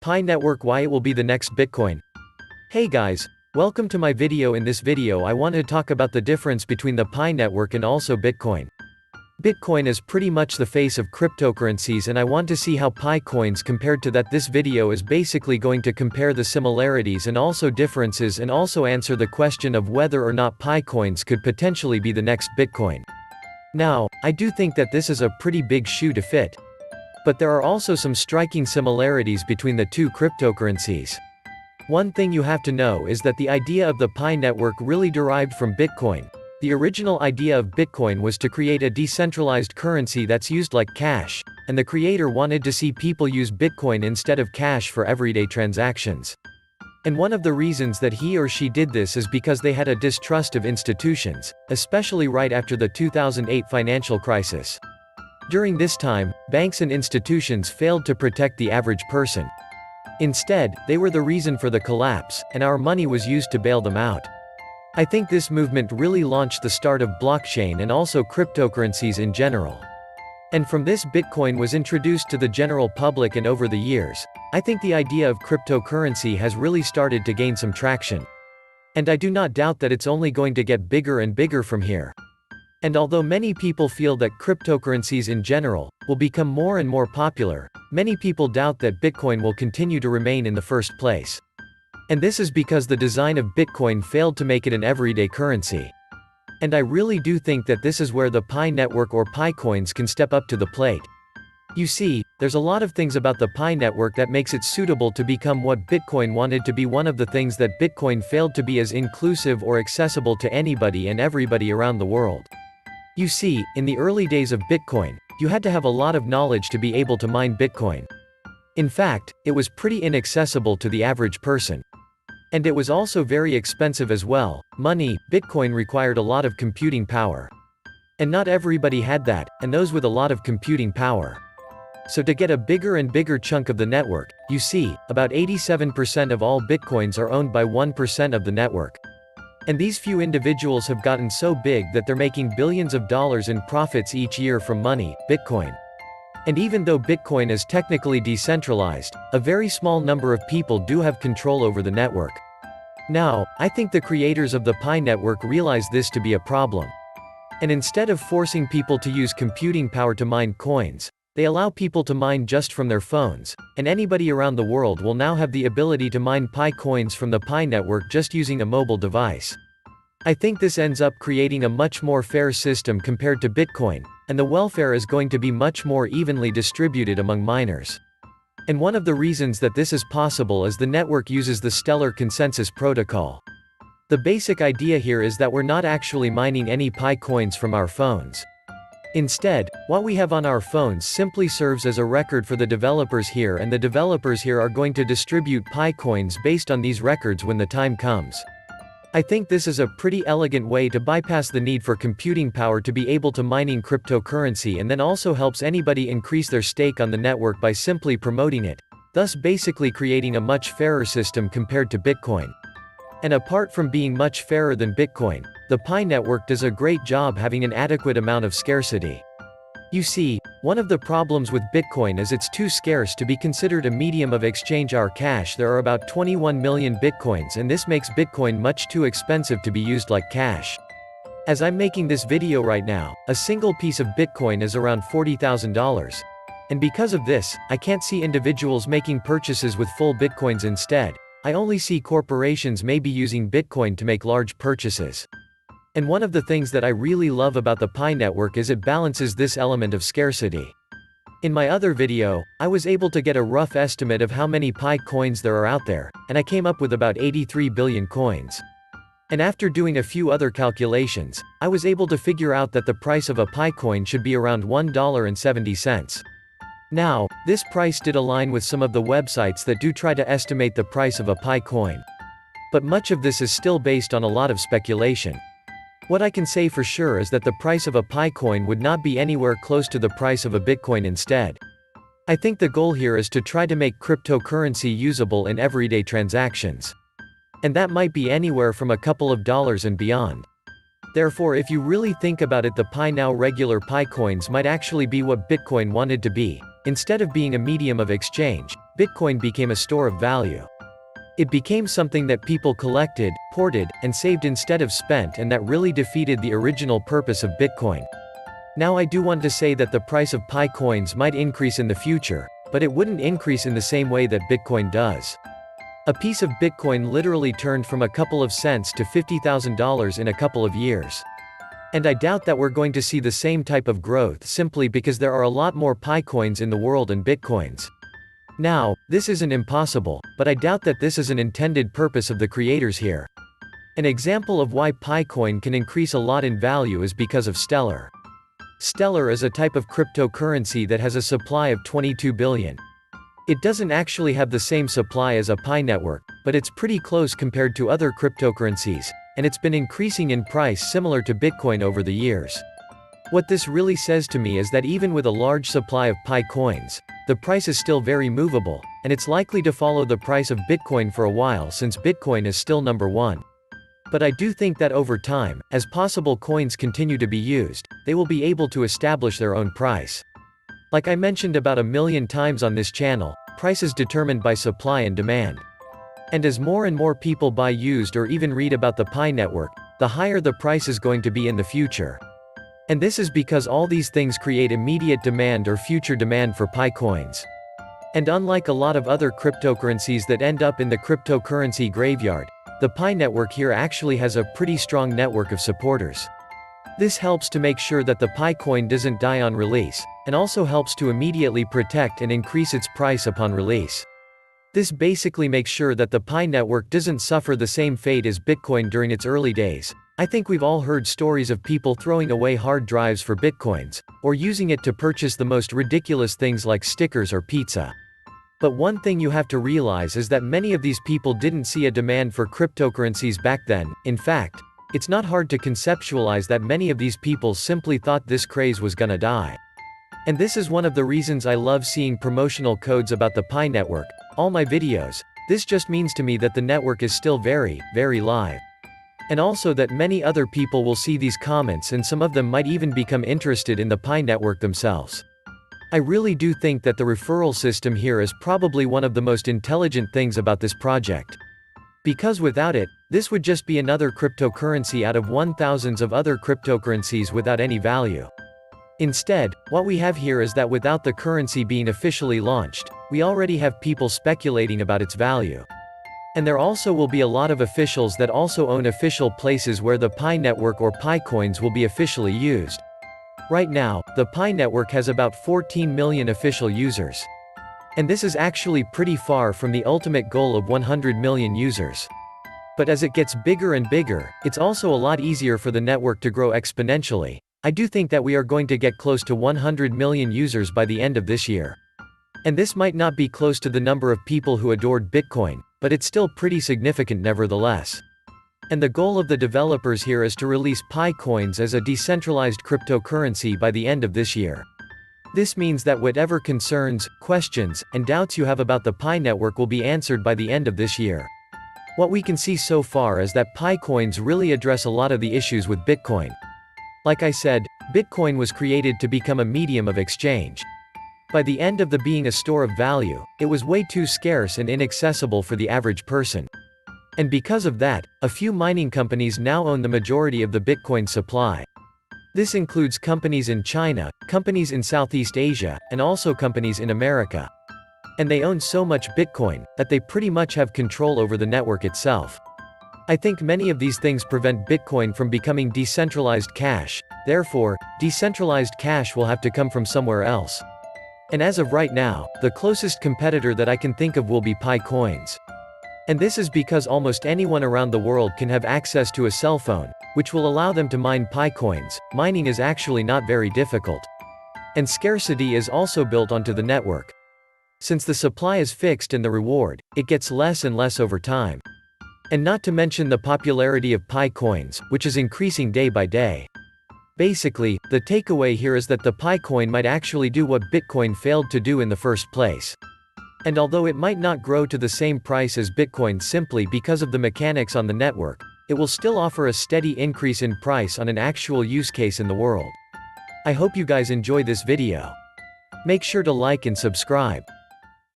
Pi network, why it will be the next Bitcoin. Hey guys, welcome to my video. In this video I want to talk about the difference between the Pi network and also Bitcoin. Bitcoin is pretty much the face of cryptocurrencies, and I want to see how Pi coins compared to that. This video is basically going to compare the similarities and also differences, and also answer the question of whether or not Pi coins could potentially be the next Bitcoin. Now, I do think that this is a pretty big shoe to fit. But there are also some striking similarities between the two cryptocurrencies. One thing you have to know is that the idea of the Pi network really derived from Bitcoin. The original idea of Bitcoin was to create a decentralized currency that's used like cash, and the creator wanted to see people use Bitcoin instead of cash for everyday transactions. And one of the reasons that he or she did this is because they had a distrust of institutions, especially right after the 2008 financial crisis. During this time, banks and institutions failed to protect the average person. Instead, they were the reason for the collapse, and our money was used to bail them out. I think this movement really launched the start of blockchain and also cryptocurrencies in general. And from this, Bitcoin was introduced to the general public, and over the years, I think the idea of cryptocurrency has really started to gain some traction. And I do not doubt that it's only going to get bigger and bigger from here. And although many people feel that cryptocurrencies in general will become more and more popular, many people doubt that Bitcoin will continue to remain in the first place. And this is because the design of Bitcoin failed to make it an everyday currency. And I really do think that this is where the Pi network or Pi coins can step up to the plate. You see, there's a lot of things about the Pi network that makes it suitable to become what Bitcoin wanted to be. One of the things that Bitcoin failed to be is inclusive or accessible to anybody and everybody around the world. You see, in the early days of Bitcoin, you had to have a lot of knowledge to be able to mine Bitcoin. In fact, it was pretty inaccessible to the average person. And it was also very expensive as well. Bitcoin required a lot of computing power. And not everybody had that, and those with a lot of computing power. So to get a bigger and bigger chunk of the network, you see, about 87% of all Bitcoins are owned by 1% of the network. And these few individuals have gotten so big that they're making billions of dollars in profits each year from Bitcoin. And even though Bitcoin is technically decentralized, a very small number of people do have control over the network. Now, I think the creators of the Pi network realize this to be a problem. And instead of forcing people to use computing power to mine coins, they allow people to mine just from their phones, and anybody around the world will now have the ability to mine Pi coins from the Pi network just using a mobile device. I think this ends up creating a much more fair system compared to Bitcoin, and the welfare is going to be much more evenly distributed among miners. And one of the reasons that this is possible is the network uses the Stellar Consensus Protocol. The basic idea here is that we're not actually mining any Pi coins from our phones. Instead, what we have on our phones simply serves as a record for the developers here, and the developers here are going to distribute Pi coins based on these records when the time comes. I think this is a pretty elegant way to bypass the need for computing power to be able to mining cryptocurrency, and then also helps anybody increase their stake on the network by simply promoting it, thus basically creating a much fairer system compared to Bitcoin. And apart from being much fairer than Bitcoin, the Pi network does a great job having an adequate amount of scarcity. You see, one of the problems with Bitcoin is it's too scarce to be considered a medium of exchange. Our cash, there are about 21 million Bitcoins, and this makes Bitcoin much too expensive to be used like cash. As I'm making this video right now, a single piece of Bitcoin is around $40,000. And because of this, I can't see individuals making purchases with full Bitcoins. Instead, I only see corporations maybe using Bitcoin to make large purchases. And one of the things that I really love about the Pi network is it balances this element of scarcity. In my other video, I was able to get a rough estimate of how many Pi coins there are out there, and I came up with about 83 billion coins. And after doing a few other calculations, I was able to figure out that the price of a Pi coin should be around $1.70. Now, this price did align with some of the websites that do try to estimate the price of a Pi coin. But much of this is still based on a lot of speculation. What I can say for sure is that the price of a Pi coin would not be anywhere close to the price of a Bitcoin. Instead, I think the goal here is to try to make cryptocurrency usable in everyday transactions. And that might be anywhere from a couple of dollars and beyond. Therefore, if you really think about it, the Pi now regular Pi coins might actually be what Bitcoin wanted to be. Instead of being a medium of exchange, Bitcoin became a store of value. It became something that people collected, hoarded, and saved instead of spent, and that really defeated the original purpose of Bitcoin. Now I do want to say that the price of Pi coins might increase in the future, but it wouldn't increase in the same way that Bitcoin does. A piece of Bitcoin literally turned from a couple of cents to $50,000 in a couple of years. And I doubt that we're going to see the same type of growth simply because there are a lot more Pi coins in the world than Bitcoins. Now, this isn't impossible, but I doubt that this is an intended purpose of the creators here. An example of why Pi coin can increase a lot in value is because of Stellar. Stellar is a type of cryptocurrency that has a supply of 22 billion. It doesn't actually have the same supply as a Pi network, but it's pretty close compared to other cryptocurrencies, and it's been increasing in price similar to Bitcoin over the years. What this really says to me is that even with a large supply of Pi coins, the price is still very movable, and it's likely to follow the price of Bitcoin for a while since Bitcoin is still number one. But I do think that over time, as possible coins continue to be used, they will be able to establish their own price. Like I mentioned about 1,000,000 times on this channel, price is determined by supply and demand. And as more and more people buy used or even read about the Pi network, the higher the price is going to be in the future. And this is because all these things create immediate demand or future demand for Pi coins. And unlike a lot of other cryptocurrencies that end up in the cryptocurrency graveyard, the Pi network here actually has a pretty strong network of supporters. This helps to make sure that the Pi coin doesn't die on release, and also helps to immediately protect and increase its price upon release. This basically makes sure that the Pi network doesn't suffer the same fate as Bitcoin during its early days. I think we've all heard stories of people throwing away hard drives for Bitcoins, or using it to purchase the most ridiculous things like stickers or pizza. But one thing you have to realize is that many of these people didn't see a demand for cryptocurrencies back then. In fact, it's not hard to conceptualize that many of these people simply thought this craze was gonna die. And this is one of the reasons I love seeing promotional codes about the Pi network, all my videos. This just means to me that the network is still very, very live. And also that many other people will see these comments and some of them might even become interested in the Pi network themselves. I really do think that the referral system here is probably one of the most intelligent things about this project. Because without it, this would just be another cryptocurrency out of thousands of other cryptocurrencies without any value. Instead, what we have here is that without the currency being officially launched, we already have people speculating about its value. And there also will be a lot of officials that also own official places where the Pi network or Pi coins will be officially used. Right now, the Pi network has about 14 million official users. And this is actually pretty far from the ultimate goal of 100 million users. But as it gets bigger and bigger, it's also a lot easier for the network to grow exponentially. I do think that we are going to get close to 100 million users by the end of this year. And this might not be close to the number of people who adored Bitcoin, but it's still pretty significant nevertheless. And the goal of the developers here is to release Pi coins as a decentralized cryptocurrency by the end of this year. This means that whatever concerns, questions, and doubts you have about the Pi network will be answered by the end of this year. What we can see so far is that Pi coins really address a lot of the issues with Bitcoin. Like I said, Bitcoin was created to become a medium of exchange. By the end of the being a store of value, it was way too scarce and inaccessible for the average person. And because of that, a few mining companies now own the majority of the Bitcoin supply. This includes companies in China, companies in Southeast Asia, and also companies in America. And they own so much Bitcoin, that they pretty much have control over the network itself. I think many of these things prevent Bitcoin from becoming decentralized cash, therefore, decentralized cash will have to come from somewhere else. And as of right now, the closest competitor that I can think of will be Pi coins. And this is because almost anyone around the world can have access to a cell phone, which will allow them to mine Pi coins. Mining is actually not very difficult. And scarcity is also built onto the network. Since the supply is fixed and the reward, it gets less and less over time. And not to mention the popularity of Pi coins, which is increasing day by day. Basically, the takeaway here is that the Pi coin might actually do what Bitcoin failed to do in the first place. And although it might not grow to the same price as Bitcoin simply because of the mechanics on the network, it will still offer a steady increase in price on an actual use case in the world. I hope you guys enjoy this video. Make sure to like and subscribe.